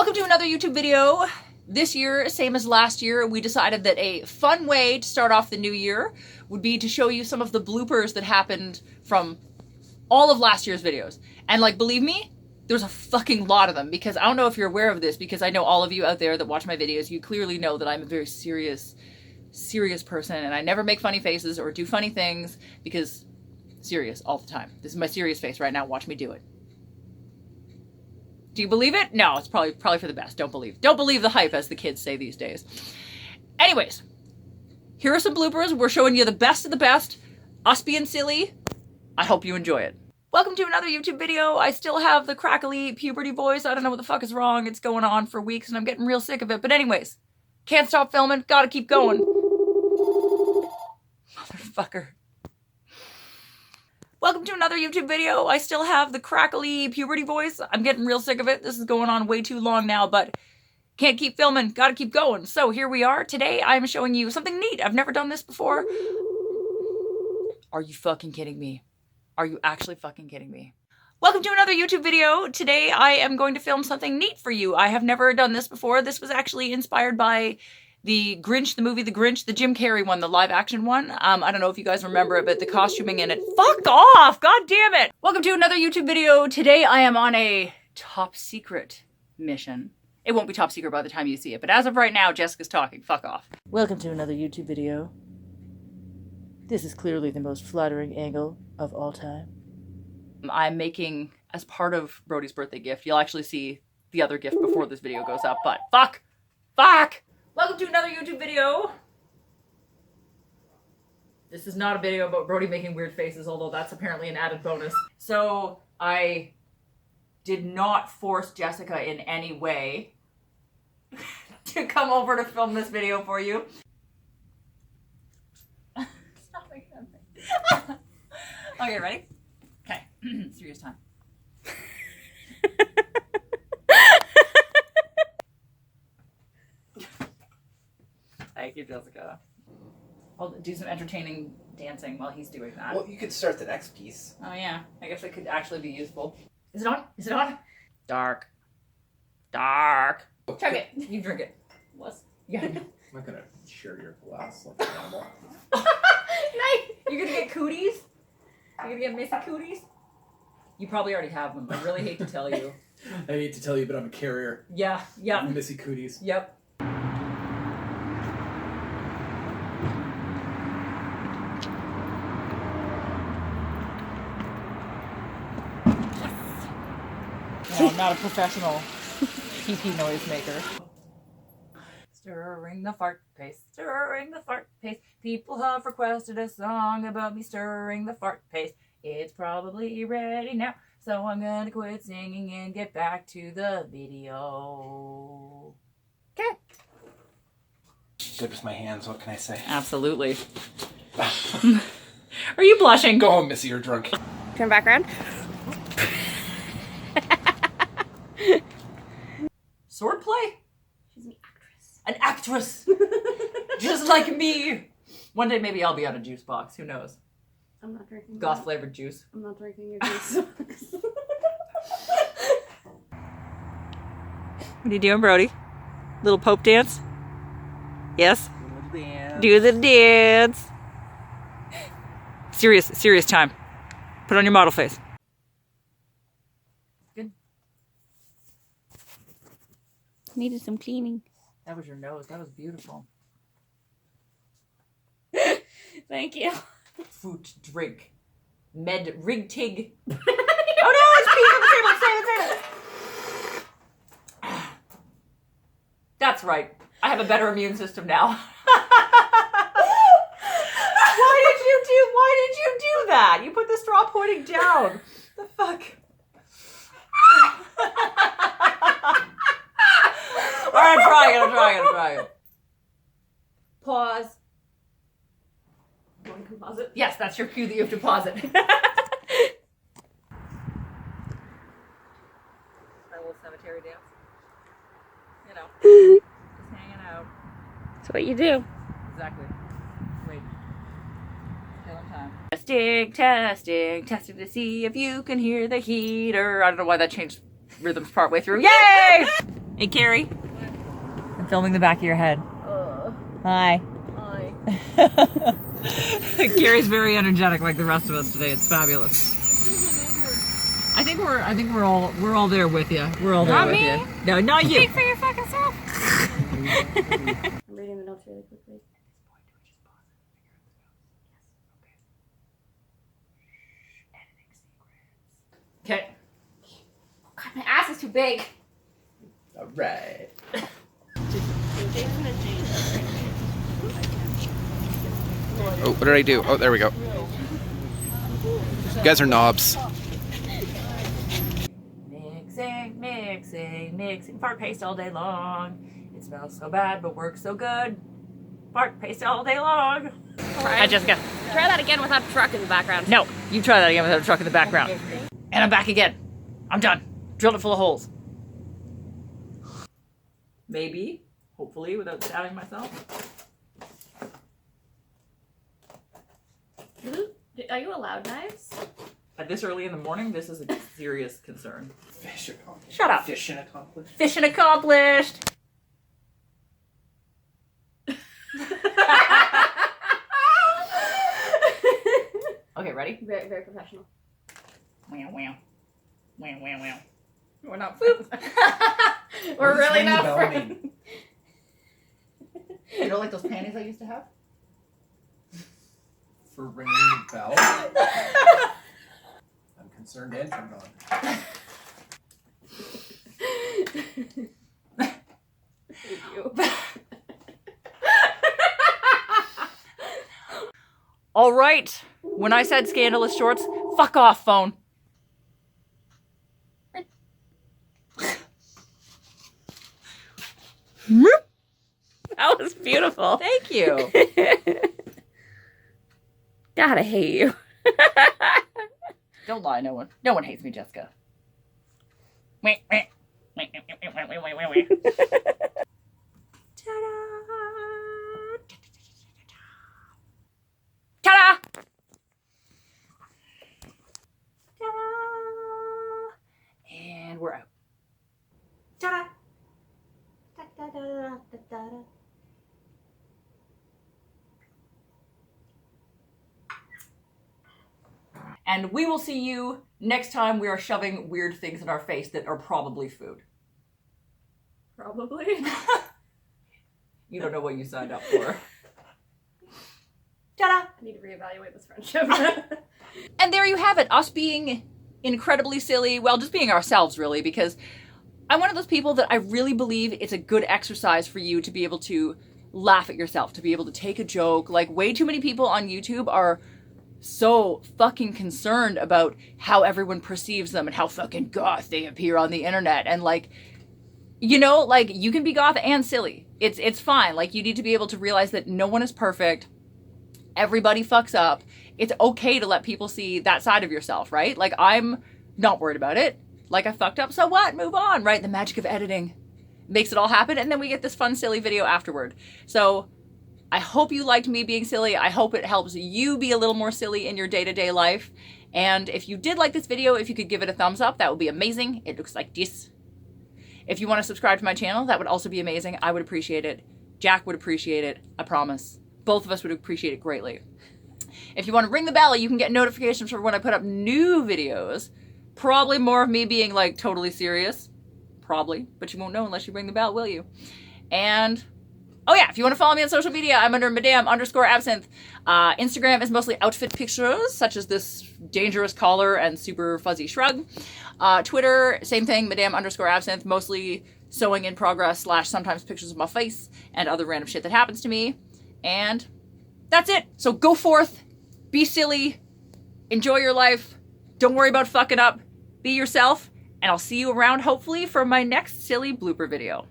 Welcome to another YouTube video. This year, same as last year, we decided that a fun way to start off the new year would be to show you some of the bloopers that happened from all of last year's videos. And like, believe me, there's a fucking lot of them, because I don't know if you're aware of this, because I know all of you out there that watch my videos, you clearly know that I'm a very serious person, and I never make funny faces or do funny things, because serious all the time. This is my serious face right now. Watch me do it. Do you believe it? No, it's probably for the best. Don't believe the hype, as the kids say these days. Anyways, here are some bloopers. We're showing you the best of the best. Us being silly. I hope you enjoy it. Welcome to another YouTube video. I still have the crackly puberty voice. I don't know what the fuck is wrong. It's going on for weeks and I'm getting real sick of it. But anyways, can't stop filming. Gotta keep going. Motherfucker. Welcome to another YouTube video. I still have the crackly puberty voice. I'm getting real sick of it. This is going on way too long now, but can't keep filming. Gotta keep going. So here we are. Today I'm showing you something neat. I've never done this before. Are you fucking kidding me? Are you actually fucking kidding me? Welcome to another YouTube video. Today I am going to film something neat for you. I have never done this before. This was actually inspired by the Grinch, the movie The Grinch, the Jim Carrey one, the live action one. I don't know if you guys remember it, but the costuming in it, fuck off, god damn it. Welcome to another YouTube video. Today I am on a top secret mission. It won't be top secret by the time you see it, but as of right now, Jessica's talking, fuck off. Welcome to another YouTube video. This is clearly the most flattering angle of all time. I'm making, as part of Brody's birthday gift, you'll actually see the other gift before this video goes up, but fuck! Welcome to another YouTube video. This is not a video about Brody making weird faces, although that's apparently an added bonus. So I did not force Jessica in any way to come over to film this video for you. Stop making that face. Okay, ready? Okay, serious time. Thank you, Jessica. I'll do some entertaining dancing while he's doing that. Well, you could start the next piece. Oh yeah, I guess it could actually be useful. Is it on? Is it on? Dark. Dark. Chug it. You drink it. What's? Yeah. I'm not gonna share your glass like an animal. You're gonna get cooties? You're gonna get missy cooties? You probably already have them. I really hate to tell you. I hate to tell you, but I'm a carrier. Yeah. Missy cooties. Yep. No, I'm not a professional pee-pee noise maker. Stirring the fart paste, stirring the fart paste. People have requested a song about me stirring the fart paste. It's probably ready now, so I'm gonna quit singing and get back to the video. Okay. Good with my hands, what can I say? Absolutely. Are you blushing? Go home, Missy, you're drunk. Turn back around. Swordplay? She's an actress. An actress! Just like me! One day maybe I'll be on a juice box, who knows? I'm not drinking Goth that. flavored juice. I'm not drinking your juice. What are you doing, Brody? Little Pope dance? Yes? Do the dance. Serious time. Put on your model face. Good. Needed some cleaning. That was your nose. That was beautiful. Thank you. Fruit drink. Med rig tig. Oh no, it's pee on the table. Save it. That's right. I have a better immune system now. Why did you do that? You put the straw pointing down. The fuck? Alright, I'm trying it. Pause. Want to pause it? Yes, that's your cue that you have to pause it. My little cemetery dance. You know, just hanging out. That's what you do. Exactly. Wait. Killing time. Testing to see if you can hear the heater. I don't know why that changed rhythms partway through. Yay! Hey, Carrie. I'm filming the back of your head. Hi. Hi. Carrie's very energetic, like the rest of us today. It's fabulous. I think we're all there with you. We're all there Not with me. you. No, not you. Speak for your fucking self. I'm reading the notes really quickly. Okay. God, my ass is too big. All right. Oh, what did I do? Oh, there we go. You guys are knobs. Mixing, mixing, mixing. Fart paste all day long. It smells so bad, but works so good. Fart paste all day long. Hi, Jessica. Try that again without a truck in the background. No, you try that again without a truck in the background. And I'm back again. I'm done. Drilled it full of holes. Maybe, hopefully, without stabbing myself. Are you allowed knives? At this early in the morning, this is a serious concern. Fish accomplished. Shut up. Fishing accomplished. Mission accomplished. Okay, ready? Very, very professional. Wow, wow. Wow, wow, wow. We're not friends. We're What does really ring the not bell friends. mean? You don't like those panties I used to have? For ringing the bell? I'm concerned and turned on. All right. When I said scandalous shorts, fuck off, phone. That was beautiful. Thank you. God, I hate you. Don't lie, no one hates me, Jessica. Wait, wait. Wait, wait, wait, wait, wait, wait, wait. Ta-da! Ta-da! Ta-da! And we're out. Ta-da! Da-da-da-da-da-da. And we will see you next time we are shoving weird things in our face that are probably food. Probably. You don't know what you signed up for. Ta-da! I need to reevaluate this friendship. And there you have it, us being incredibly silly, well, just being ourselves really, because I'm one of those people that I really believe it's a good exercise for you to be able to laugh at yourself, to be able to take a joke. Like, way too many people on YouTube are so fucking concerned about how everyone perceives them and how fucking goth they appear on the internet. And like, you know, like, you can be goth and silly. It's fine. Like, you need to be able to realize that no one is perfect. Everybody fucks up. It's okay to let people see that side of yourself, right? Like, I'm not worried about it. Like, I fucked up, so what? Move on, right? The magic of editing makes it all happen, and then we get this fun, silly video afterward. So I hope you liked me being silly. I hope it helps you be a little more silly in your day-to-day life. And if you did like this video, if you could give it a thumbs up, that would be amazing. It looks like this. If you want to subscribe to my channel, that would also be amazing. I would appreciate it. Jack would appreciate it. I promise. Both of us would appreciate it greatly. If you want to ring the bell, you can get notifications for when I put up new videos. Probably more of me being like totally serious. Probably. But you won't know unless you ring the bell, will you? And oh yeah, if you want to follow me on social media, I'm under Madame_Absinthe. Instagram is mostly outfit pictures, such as this dangerous collar and super fuzzy shrug. Twitter, same thing, Madame_Absinthe, mostly sewing in progress / sometimes pictures of my face and other random shit that happens to me. And that's it. So go forth, be silly, enjoy your life, don't worry about fucking up, be yourself, and I'll see you around hopefully for my next silly blooper video.